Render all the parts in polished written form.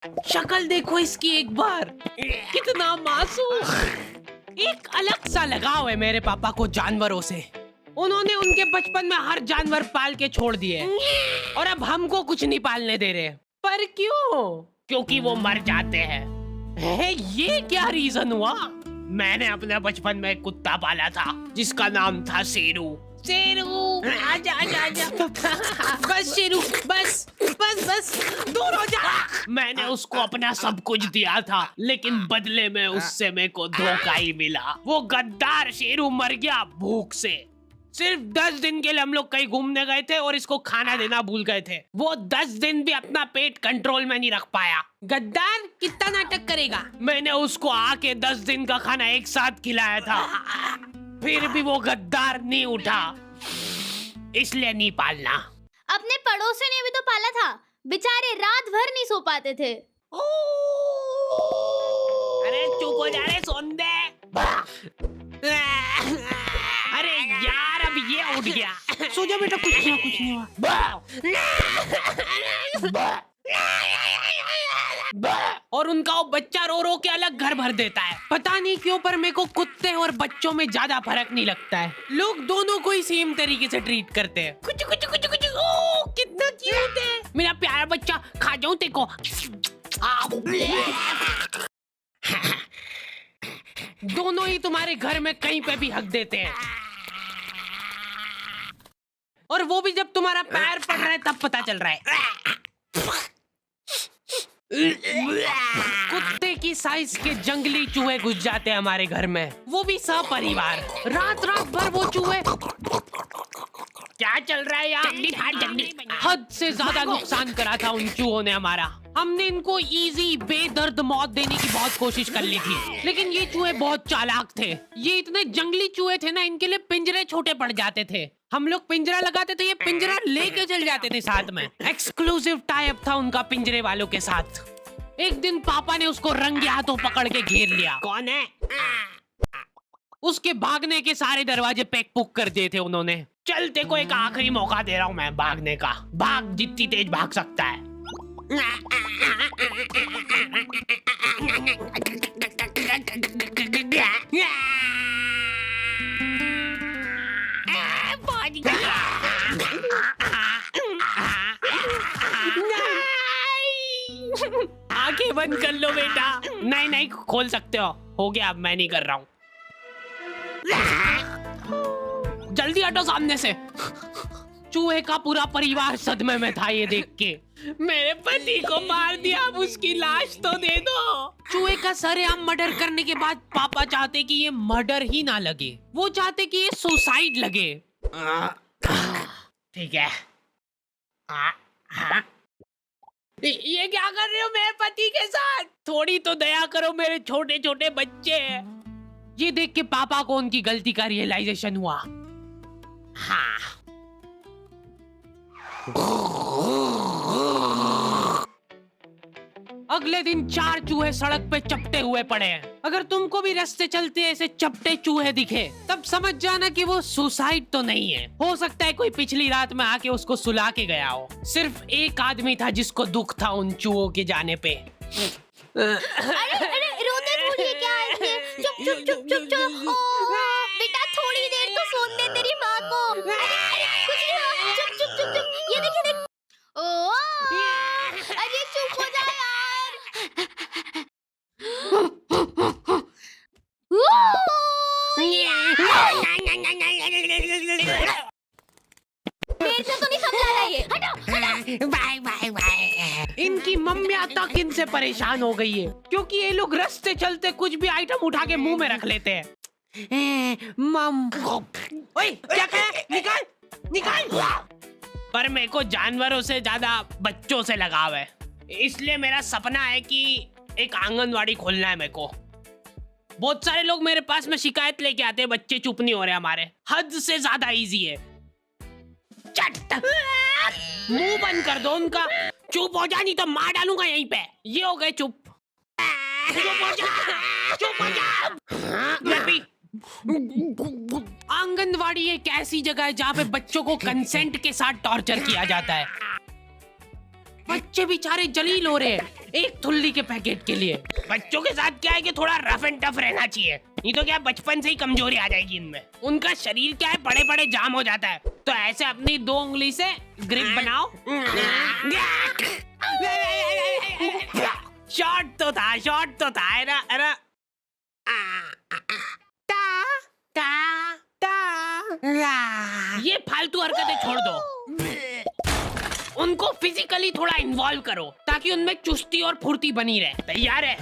शक्ल देखो इसकी एक बार, कितना मासूम। एक अलग सा लगाव है मेरे पापा को जानवरों से। उन्होंने उनके बचपन में हर जानवर पाल के छोड़ दिए और अब हमको कुछ नहीं पालने दे रहे। पर क्यों? क्योंकि वो मर जाते हैं। ये क्या रीजन हुआ? मैंने अपने बचपन में एक कुत्ता पाला था जिसका नाम था शेरू। शेरू, आजा आजा आजा। बस शेरू, बस बस बस, दूर हो जा। मैंने उसको अपना सब कुछ दिया था, लेकिन बदले में उससे मेरे को धोखा ही मिला। वो गद्दार शेरू मर गया भूख से। सिर्फ 10 दिन के लिए हम लोग कहीं घूमने गए थे और इसको खाना देना भूल गए थे। वो 10 दिन भी अपना पेट कंट्रोल में नहीं रख पाया। गद्दार कितना नाटक करेगा। मैंने उसको आके 10 दिन का खाना एक साथ खिलाया था, फिर भी वो गद्दार नहीं उठा। इसलिए नहीं पालना। अपने पड़ोसी ने भी तो पाला था, बेचारे रात भर नहीं सो पाते थे। अरे चुप हो जा रे सोंदे। अरे यार अब ये उठ गया। सो जा बेटा, कुछ नहीं हुआ। और उनका वो बच्चा रो रो के अलग घर भर देता है। पता नहीं क्यों, पर मेरे को कुत्ते और बच्चों में ज्यादा फर्क नहीं लगता है। लोग दोनों को ही सेम तरीके से ट्रीट करते हैं। कुछ कुछ कुछ कुछ, ओ कितना क्यूट है मेरा प्यारा बच्चा। खा जाऊं तेको। दोनों ही तुम्हारे घर में कहीं पे भी हक देते हैं, और वो भी जब तुम्हारा पैर पड़ रहा है तब पता चल रहा है। कुत्ते की साइज के जंगली चूहे घुस जाते हैं हमारे घर में, वो भी सपरिवार। रात रात भर वो चूहे। क्या चल रहा है यार? हद से ज्यादा नुकसान करा था उन चूहों ने हमारा। हमने इनको इजी बेदर्द मौत देने की बहुत कोशिश कर ली थी, लेकिन ये चूहे बहुत चालाक थे। ये इतने जंगली चूहे थे ना, इनके लिए पिंजरे छोटे पड़ जाते थे। हम लोग पिंजरा लगाते थे, ये पिंजरा लेके चल जाते थे साथ में। एक्सक्लूसिव टाई अप था उनका पिंजरे वालों के साथ। एक दिन पापा ने उसको रंगे हाथों पकड़ के घेर लिया। कौन है? उसके भागने के सारे दरवाजे पैक पुक कर दिए थे उन्होंने। चलते को एक आखिरी मौका दे रहा हूँ मैं भागने का। भाग, जितनी तेज भाग सकता है। आंखें बंद कर लो बेटा। नहीं नहीं, खोल सकते हो गया। अब मैं नहीं कर रहा हूँ। जल्दी हटो सामने से। चूहे का पूरा परिवार सदमे में था ये देख के। मेरे पति को मार दिया, अब उसकी लाश तो दे दो। चूहे का सरेआम मर्डर करने के बाद पापा चाहते कि ये मर्डर ही ना लगे, वो चाहते कि ये सुसाइड लगे। ठीक है। ये क्या कर रहे हो मेरे पति के साथ? थोड़ी तो दया करो, मेरे छोटे छोटे बच्चे हैं। ये देख के पापा को उनकी गलती का रियलाइजेशन हुआ। हाँ। अगले दिन 4 चूहे सड़क पे चपटे हुए पड़े हैं। अगर तुमको भी रास्ते चलते ऐसे चपटे चूहे दिखे, तब समझ जाना कि वो सुसाइड तो नहीं है। हो सकता है कोई पिछली रात में आके उसको सुला के गया हो। सिर्फ एक आदमी था जिसको दुख था उन चूहों के जाने पे। अरे रोते थोड़ी क्या है? चुप चुप चुप चुप चुप। बेटा थोड़ी देर तो सोने दे तेरी माँ को। कुछ नहीं हुआ। चुप चुप चुप चुप। ये देख। अरे चुप हो जा यार। मेरे से तो नहीं समझा रहा ये। हटो। Bye bye bye. इनकी मम्मियाँ तक इनसे परेशान हो गई है, क्योंकि ये लोग रास्ते चलते कुछ भी आइटम उठा के मुंह में रख लेते हैं। मम, ओए क्या कहा? निकाल निकाल। पर मेरे को जानवरों से ज्यादा बच्चों से लगाव है, इसलिए मेरा सपना है कि एक आंगनवाड़ी खोलना है मेरे को। बहुत सारे लोग मेरे पास में शिकायत लेके आते हैं, बच्चे चुप नहीं हो रहे हमारे। हद से ज्यादा इजी है। चट, मुंह बंद कर दो उनका। चुप हो जा, नहीं तो मार डालूंगा यहीं पे। ये हो गए चुप। चुप हो जा, चुप हो जा। आंगनवाड़ी एक ऐसी जगह है जहाँ पे बच्चों को कंसेंट के साथ टॉर्चर किया जाता है। बच्चे बेचारे जलील हो रहे हैं। एक थुल्ली के पैकेट के लिए। बच्चों के साथ क्या है कि थोड़ा रफ एंड टफ रहना चाहिए, नहीं तो क्या बचपन से ही कमजोरी आ जाएगी इनमें। उनका शरीर क्या है बड़े बड़े जाम हो जाता है, तो ऐसे अपनी 2 उंगली से ग्रिप बनाओ। शॉट तो था है ना। ये फालतू हरकतें छोड़ दो, उनको फिजिकली थोड़ा इन्वॉल्व करो ताकि उनमें चुस्ती और फुर्ती बनी रहे। तैयार है?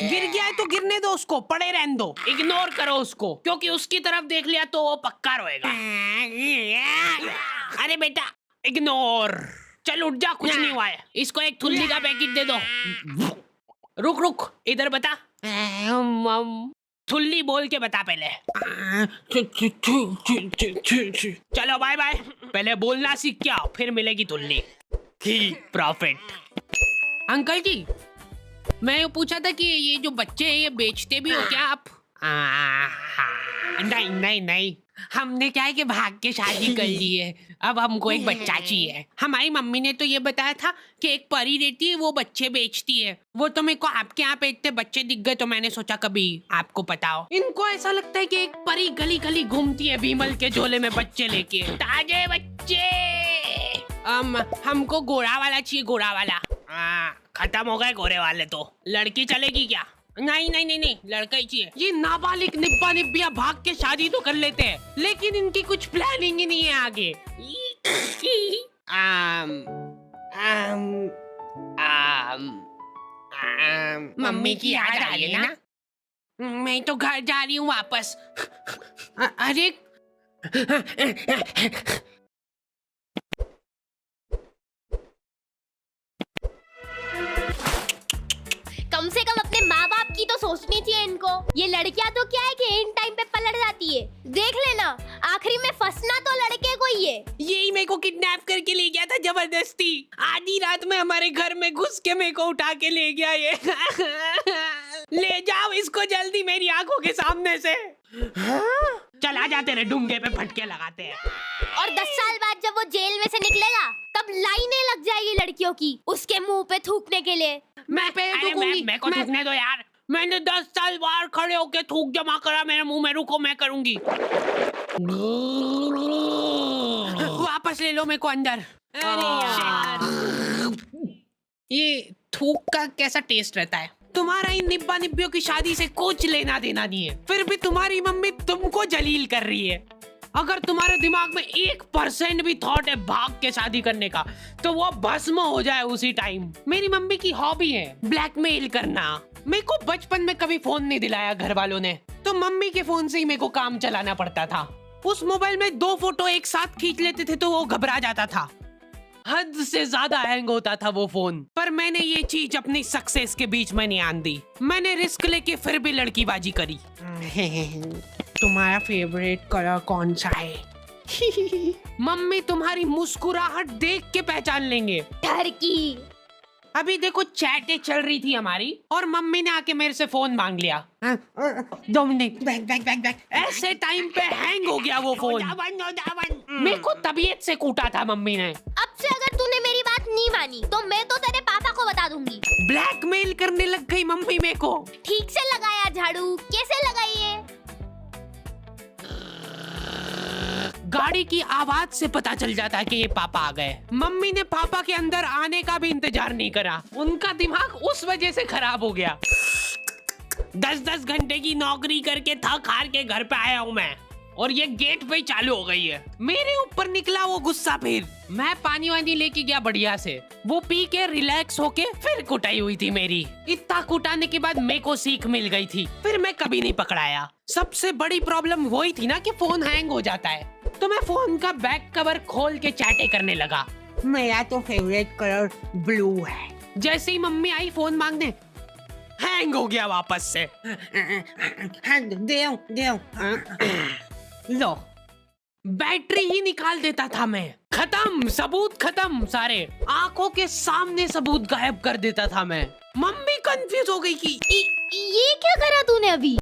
गिर गया है तो गिरने दो उसको, पड़े रहने दो, इग्नोर करो उसको, क्योंकि उसकी तरफ देख लिया तो वो पक्का रोएगा। अरे बेटा इग्नोर, चल उठ जा, कुछ नहीं हुआ है। इसको एक थुल्ली का पैकेट दे दो। रुक इधर बता, थुल्ली बोल के बता पहले। चलो बाय बाय, पहले बोलना सीख के आओ, फिर मिलेगी थुल्ली। प्रॉफिट। अंकल जी, मैं ये पूछा था कि ये जो बच्चे हैं ये बेचते भी हो क्या आप? नहीं, हमने क्या है कि भाग के शादी कर ली है, अब हमको एक बच्चा चाहिए। हमारी मम्मी ने तो ये बताया था कि एक परी रहती है वो बच्चे बेचती है। वो तो मेरे को आपके यहाँ पे इतने बच्चे दिख गए तो मैंने सोचा कभी आपको पता हो। इनको ऐसा लगता है कि एक परी गली गली घूमती है बीमल के झोले में बच्चे लेके, ताजे बच्चे। हमको गोरा वाला चाहिए, गोरा वाला। खत्म हो गए गोरे वाले तो। लड़की चलेगी क्या? नहीं, लड़का ही चाहिए। ये नाबालिग निब्बा निब्बिया भाग के शादी तो कर लेते हैं, लेकिन इनकी कुछ प्लानिंग ही नहीं है आगे। मम्मी की याद आ रही है ना? मैं तो घर जा रही हूँ वापस। अरे कम से कम अपने माँ बाप की तो सोचनी चाहिए इनको। ये लड़कियां तो क्या है कि इन टाइम पे पलट जाती है। देख लेना, आखिरी में फंसना तो लड़के को ही है। यही मेरे को किडनैप करके ले गया था जबरदस्ती। आधी रात में हमारे घर में घुस के मेरे को उठा के ले गया ये। ले जाओ इसको जल्दी मेरी आंखों के सामने से। चला जाते रहे, डूंगे पे फटके लगाते हैं। और 10 साल बाद जब वो जेल में से निकलेगा तब लाइनें लग जाएगी लड़कियों की उसके मुंह पे थूकने के लिए। मैं को थूकने दो यार, मैंने 10 साल बाहर खड़े होके थूक जमा करा मेरे मुंह में। रुको मैं करूंगी। वापस ले लो मेरे को अंदर। अरे यार, ये थूक का कैसा टेस्ट रहता है? तुम्हारा इन निब्बा निब्बियों की शादी से कुछ लेना देना नहीं है, फिर भी तुम्हारी मम्मी तुमको जलील कर रही है। अगर तुम्हारे दिमाग में 1% भी थॉट है भाग के शादी करने का, तो वो भस्म हो जाए उसी टाइम। मेरी मम्मी की हॉबी है ब्लैकमेल करना। मेरे को बचपन में कभी फोन नहीं दिलाया घर वालों ने, तो मम्मी के फोन से ही मेरे को काम चलाना पड़ता था। उस मोबाइल में 2 फोटो एक साथ खींच लेते थे तो वो घबरा जाता था। हद से ज्यादा हैंग होता था वो फोन। पर मैंने ये चीज अपनी सक्सेस के बीच में नहीं आन दी। मैंने रिस्क लेके फिर भी लड़कीबाजी करी। तुम्हारा फेवरेट कलर कौन सा है? मम्मी तुम्हारी मुस्कुराहट देख के पहचान लेंगे। टर्की। अभी देखो चैटें चल रही थी हमारी और मम्मी ने आके मेरे से फोन मांग लिया। 2 मिनट बैक। ऐसे टाइम पे हैंग हो गया वो फोन। मेरे को तबीयत से कूटा था मम्मी ने। अब से अगर तूने मेरी बात नहीं मानी तो मैं तो तेरे पापा को बता दूंगी। ब्लैकमेल करने लग गई मम्मी मेरे को। ठीक से लगाया झाड़ू? कैसे लगाई है? गाड़ी की आवाज से पता चल जाता है कि ये पापा आ गए। मम्मी ने पापा के अंदर आने का भी इंतजार नहीं करा। उनका दिमाग उस वजह से खराब हो गया। 10-10 घंटे की नौकरी करके थक हार के घर पे आया हूँ मैं, और ये गेट पे ही चालू हो गई है। मेरे ऊपर निकला वो गुस्सा। फिर मैं पानी वानी लेके गया बढ़िया से, वो पी के रिलैक्स होके फिर कुटाई हुई थी मेरी। इतना कुटाने के बाद मेरे को सीख मिल गई थी, फिर मैं कभी नहीं पकड़ाया। सबसे बड़ी प्रॉब्लम वही थी ना कि फोन हैंग हो जाता है, तो मैं फोन का बैक कवर खोल के चैटे करने लगा। मेरा तो फेवरेट कलर ब्लू है। जैसे ही मम्मी आई फोन मांगने, हैंग हो गया वापस से। लो, बैटरी ही निकाल देता था मैं। खत्म, सबूत खत्म सारे। आंखों के सामने सबूत गायब कर देता था मैं। मम्मी कंफ्यूज हो गई कि ये क्या करा तूने अभी?